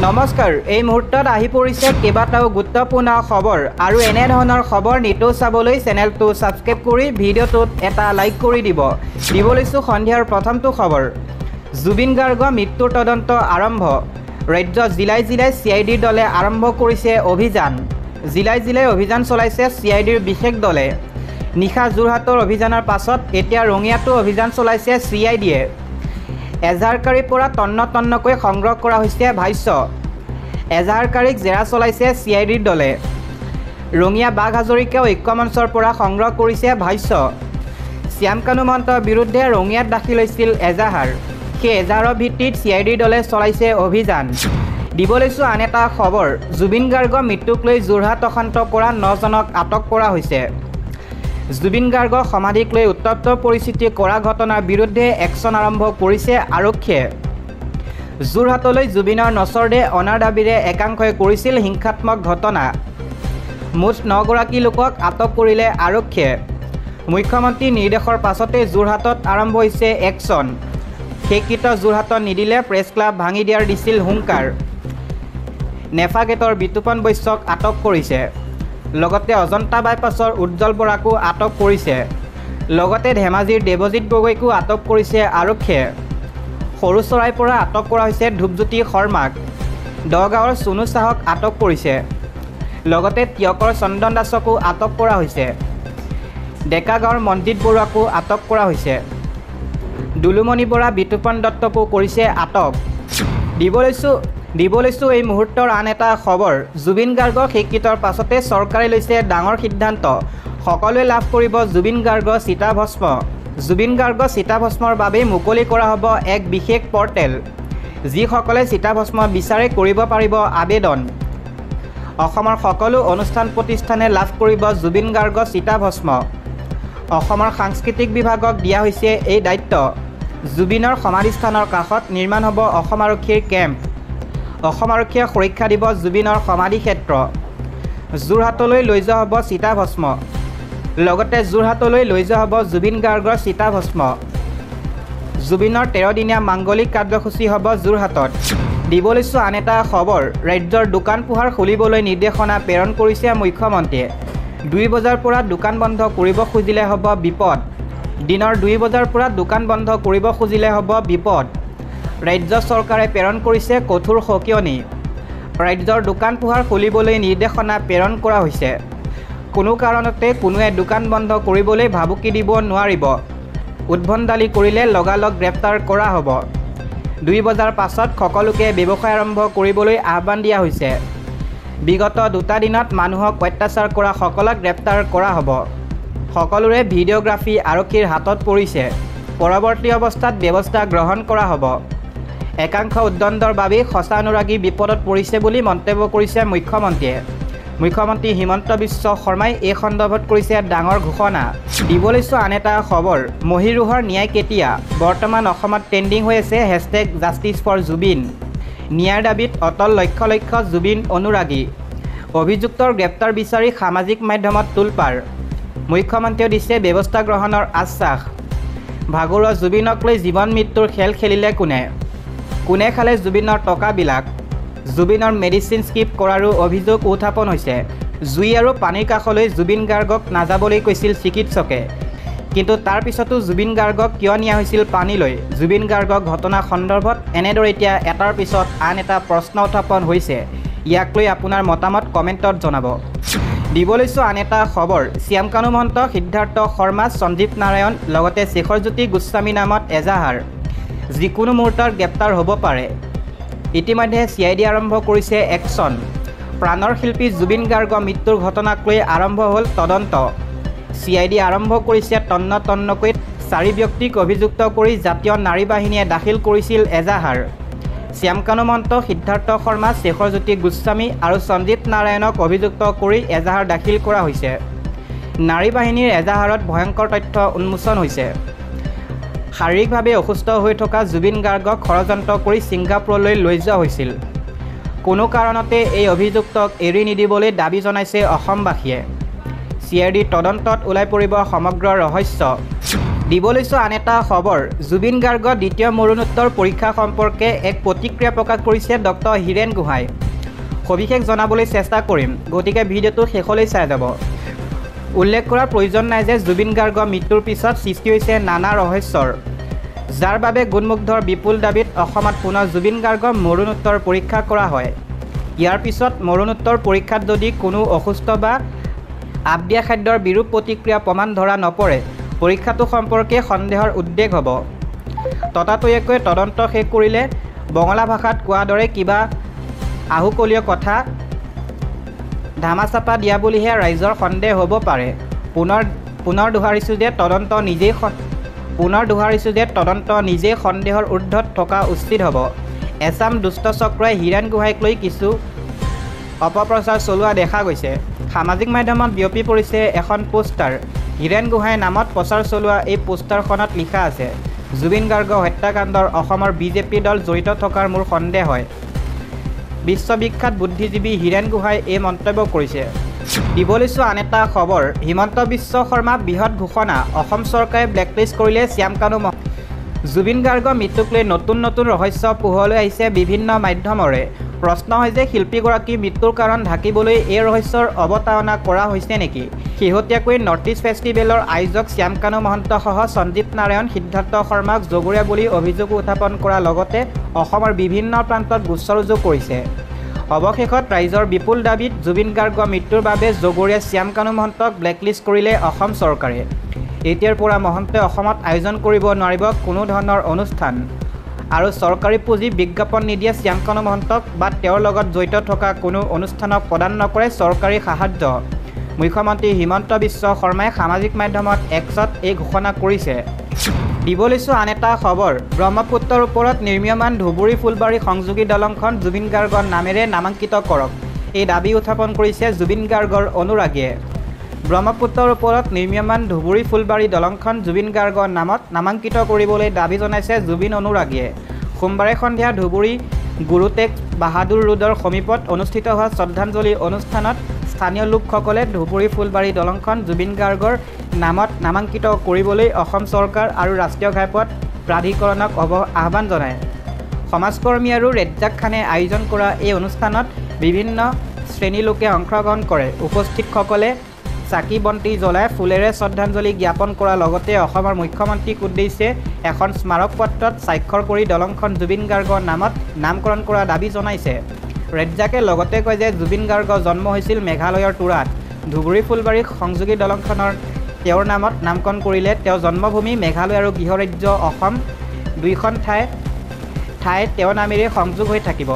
নমস্কাৰ এই মুহূৰ্তত আহি পৰিছে কেইবাটাও গুৰুত্বপূৰ্ণ খবৰ আৰু এনে ধৰণৰ খবৰ নিতৌ চাবলৈ চেনেলটো সাবস্ক্ৰাইব কৰি ভিডিঅ'টোত এটা লাইক কৰি দিবলৈছো সন্ধিয়াৰ প্ৰথমটো খবৰ জুবিন গাৰ্গৰ মৃত্যুৰ তদন্ত আৰম্ভ ৰাজ্য জিলাই জিলাই সিআইডিৰ দলে আৰম্ভ কৰিছে অভিযান জিলাই অভিযান চলাইছে সিআইডিৰ বিশেষ দলে নিশা যোৰহাটৰ অভিযানৰ পাছত এতিয়া ৰঙিয়াতো অভিযান চলাইছে সিআইডিয়ে এজাহাৰকাৰীৰ পৰা তন্নকৈ সংগ্ৰহ কৰা হৈছে ভাষ্য এজাহাৰকাৰীক জেৰা চলাইছে সিআইডিৰ দলে ৰঙিয়া বাঘ হাজৰিকা ঐক্যমঞ্চৰ পৰা সংগ্ৰহ কৰিছে ভাষ্য শ্যামকানু মহন্তৰ বিৰুদ্ধে ৰঙিয়াত দাখিল হৈছিল এজাহাৰ সেই এজাহাৰৰ ভিত্তিত সিআইডিৰ দলে চলাইছে অভিযান দিবলৈছো আন এটা খবৰ জুবিন গাৰ্গৰ মৃত্যুক লৈ যোৰহাট অশান্তৰ পৰা 9জনক আটক কৰা হৈছে জুবিন গাৰ্গৰ সমাধিক লৈ উত্তপ্ত পৰিস্থিতি কৰা ঘটনাৰ বিৰুদ্ধে একশ্যন আৰম্ভ কৰিছে আৰক্ষীয়ে যোৰহাটলৈ জুবিনৰ নচৰদে অনাৰ দাবীৰে একাংশই কৰিছিল হিংসাত্মক ঘটনা মুঠ 9গৰাকী লোকক আটক কৰিলে আৰক্ষীয়ে মুখ্যমন্ত্ৰী নিৰ্দেশৰ পাছতে যোৰহাটত আৰম্ভ হৈছে একশ্যন সেইকিটা যোৰহাটত নিদিলে প্ৰেছ ক্লাব ভাঙি দিয়াৰ দিছিল হুংকাৰ নেফা গেটৰ বিতুপন বৈশ্যক আটক কৰিছে লগতে অজন্তা বাইপাছৰ উজ্জ্বল বৰাকো আটক কৰিছে লগতে ধেমাজিৰ দেৱজিৎ গগৈকো আটক কৰিছে আৰক্ষীয়ে সৰুচৰাইৰ পৰা আটক কৰা হৈছে ধূপজ্যোতি শৰ্মাক দগাঁৱৰ সোনু চাহক আটক কৰিছে লগতে তিয়কৰ চন্দন দাসকো আটক কৰা হৈছে ডেকাগাঁৱৰ মনজিত বৰুৱাকো আটক কৰা হৈছে দুলুমণি বৰা বিতুপন দত্তকো কৰিছে আটক দিবলৈছো এই মুহূৰ্তৰ আন এটা খবৰ জুবিন গাৰ্গৰ শেষকৃতৰ পাছতে চৰকাৰে লৈছে ডাঙৰ সিদ্ধান্ত সকলোৱে লাভ কৰিব জুবিন গাৰ্গৰ চিতাভস্ম জুবিন গাৰ্গৰ চিতাভস্মৰ বাবে মুকলি কৰা হ'ব এক বিশেষ পৰ্টেল যিসকলে চিতাভস্ম বিচাৰে কৰিব পাৰিব আবেদন অসমৰ সকলো অনুষ্ঠান প্ৰতিষ্ঠানে লাভ কৰিব জুবিন গাৰ্গৰ চিতাভস্ম অসমৰ সাংস্কৃতিক বিভাগক দিয়া হৈছে এই দায়িত্ব জুবিনৰ সমাধিস্থানৰ কাষত নিৰ্মাণ হ'ব অসম আৰক্ষীৰ কেম্প অসম আৰক্ষীয়ে সুৰক্ষা দিব জুবিনৰ সমাধি ক্ষেত্ৰ যোৰহাটলৈ লৈ যোৱা হ'ব চিতাভস্ম লগতে যোৰহাটলৈ লৈ যোৱা হ'ব জুবিন গাৰ্গৰ চিতাভস্ম জুবিনৰ 13দিনীয়া মাংগলিক কাৰ্যসূচী হ'ব যোৰহাটত দিবলৈছো আন এটা খবৰ ৰাজ্যৰ দোকান পোহাৰ খুলিবলৈ নিৰ্দেশনা প্ৰেৰণ কৰিছে মুখ্যমন্ত্ৰীয়ে 2 বজাৰ পৰা দোকান বন্ধ কৰিব খুজিলে হ'ব বিপদ দিনৰ 2 বজাৰ পৰা দোকান বন্ধ কৰিব খুজিলে হ'ব বিপদ ৰাজ্য চৰকাৰে প্ৰেৰণ কৰিছে কঠোৰ সকিয়নি ৰাজ্যৰ দোকান পোহাৰ খুলিবলৈ নিৰ্দেশনা প্ৰেৰণ কৰা হৈছে কোনো কাৰণতে কোনোৱে দোকান বন্ধ কৰিবলৈ ভাবুকি দিব নোৱাৰিব উদ্ভণ্ডালি কৰিলে লগালগ গ্ৰেপ্তাৰ কৰা হ'ব 2 বজাৰ পাছত সকলোকে ব্যৱসায় আৰম্ভ কৰিবলৈ আহ্বান দিয়া হৈছে বিগত 2টা দিনত মানুহক অত্যাচাৰ কৰা সকলক গ্ৰেপ্তাৰ কৰা হ'ব সকলোৰে ভিডিঅ'গ্ৰাফি আৰক্ষীৰ হাতত পৰিছে পৰৱৰ্তী অৱস্থাত ব্যৱস্থা গ্ৰহণ কৰা হ'ব একাংশ উদ্দণ্ডৰ বাবে সঁচা অনুৰাগী বিপদত পৰিছে বুলি মন্তব্য কৰিছে মুখ্যমন্ত্ৰী হিমন্ত বিশ্ব শৰ্মাই এই সন্দৰ্ভত কৰিছে ডাঙৰ ঘোষণা দিবলৈছো আন এটা খবৰ মহিৰুহৰ ন্যায় কেতিয়া বৰ্তমান অসমত ট্ৰেণ্ডিং হৈ আছে #JusticeForJubin ন্যায়ৰ দাবীত অটল লক্ষ জুবিন অনুৰাগী অভিযুক্তৰ গ্ৰেপ্তাৰ বিচাৰি সামাজিক মাধ্যমত তোলপাৰ মুখ্যমন্ত্ৰীয়ে দিছে ব্যৱস্থা গ্ৰহণৰ আশ্বাস ভাগৰুৱা জুবিনক লৈ জীৱন মৃত্যুৰ খেল খেলিলে কোনে খালে জুবিনৰ টকাবিলাক জুবিনৰ মেডিচিন স্কিপ কৰাৰো অভিযোগ উত্থাপন হৈছে জুই আৰু পানীৰ কাষলৈ জুবিন গাৰ্গক নাযাবলৈ কৈছিল চিকিৎসকে কিন্তু তাৰ পিছতো জুবিন গাৰ্গক কিয় নিয়া হৈছিল পানীলৈ জুবিন গাৰ্গক ঘটনা সন্দৰ্ভত এনেদৰে এতিয়া এটাৰ পিছত আন এটা প্ৰশ্ন উত্থাপন হৈছে ইয়াক লৈ আপোনাৰ মতামত কমেণ্টত জনাব দিবলৈছো আন এটা খবৰ শ্যামকানু মহন্ত সিদ্ধাৰ্থ শৰ্মা সঞ্জীৱ নাৰায়ণ লগতে শেখৰজ্যোতি গোস্বামী নামত এজাহাৰ যিকোনো মুহূৰ্তত গ্ৰেপ্তাৰ হ'ব পাৰে ইতিমধ্যে সিআইডি আৰম্ভ কৰিছে একশ্যন প্ৰাণৰ শিল্পী জুবিন গাৰ্গৰ মৃত্যুৰ ঘটনাক লৈ আৰম্ভ হ'ল তদন্ত সিআইডি আৰম্ভ কৰিছে তন্নকৈ 4 ব্যক্তিক অভিযুক্ত কৰি জাতীয় নাৰী বাহিনীয়ে দাখিল কৰিছিল এজাহাৰ শ্যামকানু মহন্ত সিদ্ধাৰ্থ শৰ্মা শেখৰজ্যোতি গোস্বামী আৰু সঞ্জীৱ নাৰায়ণক অভিযুক্ত কৰি এজাহাৰ দাখিল কৰা হৈছে নাৰী বাহিনীৰ এজাহাৰত ভয়ংকৰ তথ্য উন্মোচন হৈছে শাৰীৰিকভাৱে অসুস্থ হৈ থকা জুবিন গাৰ্গক ষড়যন্ত্ৰ কৰি ছিংগাপুৰলৈ লৈ যোৱা হৈছিল কোনো কাৰণতে এই অভিযুক্তক এৰি নিদিবলৈ দাবী জনাইছে অসমবাসীয়ে সিআইডিৰ তদন্তত ওলাই পৰিব সমগ্ৰ ৰহস্য দিব লৈছোঁ আন এটা খবৰ। জুবিন গাৰ্গৰ দ্বিতীয় মৰণোত্তৰ পৰীক্ষা সম্পৰ্কে এক প্ৰতিক্ৰিয়া প্ৰকাশ কৰিছে ডক্টৰ হীৰেন গোহাঁই। সবিশেষ জনাবলৈ চেষ্টা কৰিম, গতিকে ভিডিঅ'টো শেষলৈ চাই যাব। উল্লেখ কৰাৰ প্ৰয়োজন নাই যে জুবিন গাৰ্গৰ মৃত্যুৰ পিছত সৃষ্টি হৈছে নানা ৰহস্যৰ, যাৰ বাবে গুণমুগ্ধৰ বিপুল দাবীত অসমত পুনৰ জুবিন গাৰ্গৰ মৰণোত্তৰ পৰীক্ষা কৰা হয়। ইয়াৰ পিছত মৰণোত্তৰ পৰীক্ষাত যদি কোনো অসুস্থ বা আবদিয়া খাদ্যৰ বিৰূপ প্ৰতিক্ৰিয়া প্ৰমাণ ধৰা নপৰে, পৰীক্ষাটো সম্পৰ্কে সন্দেহৰ উদ্বেগ হ'ব। ততাতৈয়াকৈ তদন্ত শেষ কৰিলে বঙলা ভাষাত কোৱাৰ দৰে কিবা আহুকলীয় কথা ধামাচাপা দিয়া বুলিহে ৰাইজৰ সন্দেহ হ'ব পাৰে। পুনৰ দোহাৰিছোঁ যে তদন্ত নিজেই সন্দেহৰ ঊৰ্ধত থকা উচিত হ'ব। এচাম দুষ্ট চক্ৰই হীৰেন গোহাঁইক লৈ কিছু অপপ্ৰচাৰ চলোৱা দেখা গৈছে। সামাজিক মাধ্যমত বিয়পি পৰিছে এখন পোষ্টাৰ। হীৰেন গোহাঁইৰ নামত প্ৰচাৰ চলোৱা এই পোষ্টাৰখনত লিখা আছে, জুবিন গাৰ্গ হত্যাকাণ্ডৰ অসমৰ বিজেপি দল জড়িত থকাৰ মোৰ সন্দেহ হয়। বিশ্ববিখ্যাত বুদ্ধিজীৱী হীৰেন গোহাঁই এই মন্তব্য কৰিছে। দিব লৈছোঁ আন এটা খবৰ। হিমন্ত বিশ্ব শৰ্মা বৃহৎ ঘোষণা, অসম চৰকাৰে ব্লেকলিষ্ট কৰিলে শ্যামকানু মহন্ত। জুবিন গাৰ্গৰ মৃত্যুক লৈ নতুন ৰহস্য পোহৰলৈ আহিছে বিভিন্ন মাধ্যমৰে। প্ৰশ্ন হয় যে শিল্পীগৰাকীৰ মৃত্যুৰ কাৰণ ঢাকিবলৈ এই ৰহস্যৰ অৱতাৰণা কৰা হৈছে নেকি? শেহতীয়াকৈ নৰ্থ ইষ্ট ফেষ্টিভেলৰ আয়োজক শ্যামকানু মহন্তসহ সঞ্জীৱ নাৰায়ণ, সিদ্ধাৰ্থ শৰ্মাক জগৰীয়া বুলি অভিযোগ উত্থাপন কৰাৰ লগতে অসমৰ বিভিন্ন প্ৰান্তত গোচৰ কৰিছে। অৱশেষত ৰাইজৰ বিপুল দাবীত জুবিন গাৰ্গৰ মৃত্যুৰ বাবে জগৰীয়া শ্যামকানু মহন্তক ব্লেকলিষ্ট কৰিলে অসম চৰকাৰে। এতিয়াৰ পৰা মহন্তই অসমত আয়োজন কৰিব নোৱাৰিব কোনো ধৰণৰ অনুষ্ঠান আৰু চৰকাৰী পুঁজি বিজ্ঞাপন নিদিয়ে শ্যামকানু মহন্তক বা তেওঁৰ লগত জড়িত থকা কোনো অনুষ্ঠানক প্ৰদান নকৰে চৰকাৰী সাহায্য। মুখ্যমন্ত্ৰী হিমন্ত বিশ্ব শৰ্মাই সামাজিক মাধ্যমত এক্সত এই ঘোষণা কৰিছে। দিব লৈছোঁ আন এটা খবৰ। ব্ৰহ্মপুত্ৰৰ ওপৰত নিৰ্মীয়মান ধুবুৰী-ফুলবাৰী সংযোগী দলংখন জুবিন গাৰ্গৰ নামেৰে নামাংকিত কৰক, এই দাবী উত্থাপন কৰিছে জুবিন গাৰ্গৰ অনুৰাগীয়ে। ব্ৰহ্মপুত্ৰৰ ওপৰত নিৰ্মীয়মান ধুবুৰী-ফুলবাৰী দলংখন জুবিন গাৰ্গৰ নামত নামাংকিত কৰিবলৈ দাবী জনাইছে জুবিন অনুৰাগীয়ে। সোমবাৰে সন্ধিয়া ধুবুৰী গুৰুটেগ বাহাদুৰ ৰোডৰ সমীপত অনুষ্ঠিত হোৱা শ্ৰদ্ধাঞ্জলি অনুষ্ঠানত স্থানীয় লোকসকলে ধুবুৰী-ফুলবাৰী দলংখন জুবিন গাৰ্গৰ নামত নামাংকিত কৰিবলৈ অসম চৰকাৰ আৰু ৰাষ্ট্ৰীয় ঘাইপথ প্ৰাধিকৰণক আহ্বান জনায়। সমাজকৰ্মী আৰু ৰেজ্জাক খানে আয়োজন কৰা এই অনুষ্ঠানত বিভিন্ন শ্ৰেণীৰ লোকে অংশগ্ৰহণ কৰে। উপস্থিতসকলে চাকি বন্তি জ্বলাই ফুলেৰে শ্ৰদ্ধাঞ্জলি জ্ঞাপন কৰাৰ লগতে অসমৰ মুখ্যমন্ত্ৰীক উদ্দেশ্যে এখন স্মাৰক পত্ৰত স্বাক্ষৰ কৰি দলংখন জুবিন গাৰ্গৰ নামত নামকৰণ কৰাৰ দাবী জনাইছে। ৰেজ্জাকে লগতে কয় যে জুবিন গাৰ্গৰ জন্ম হৈছিল মেঘালয়ৰ তুৰাত। ধুবুৰী-ফুলবাৰী সংযোগী দলংখনৰ তেওঁৰ নামত নামকৰণ কৰিলে তেওঁৰ জন্মভূমি মেঘালয় আৰু গৃহৰাজ্য অসম দুয়োখন ঠাই তেওঁৰ নামেৰে সংযোগ হৈ থাকিব।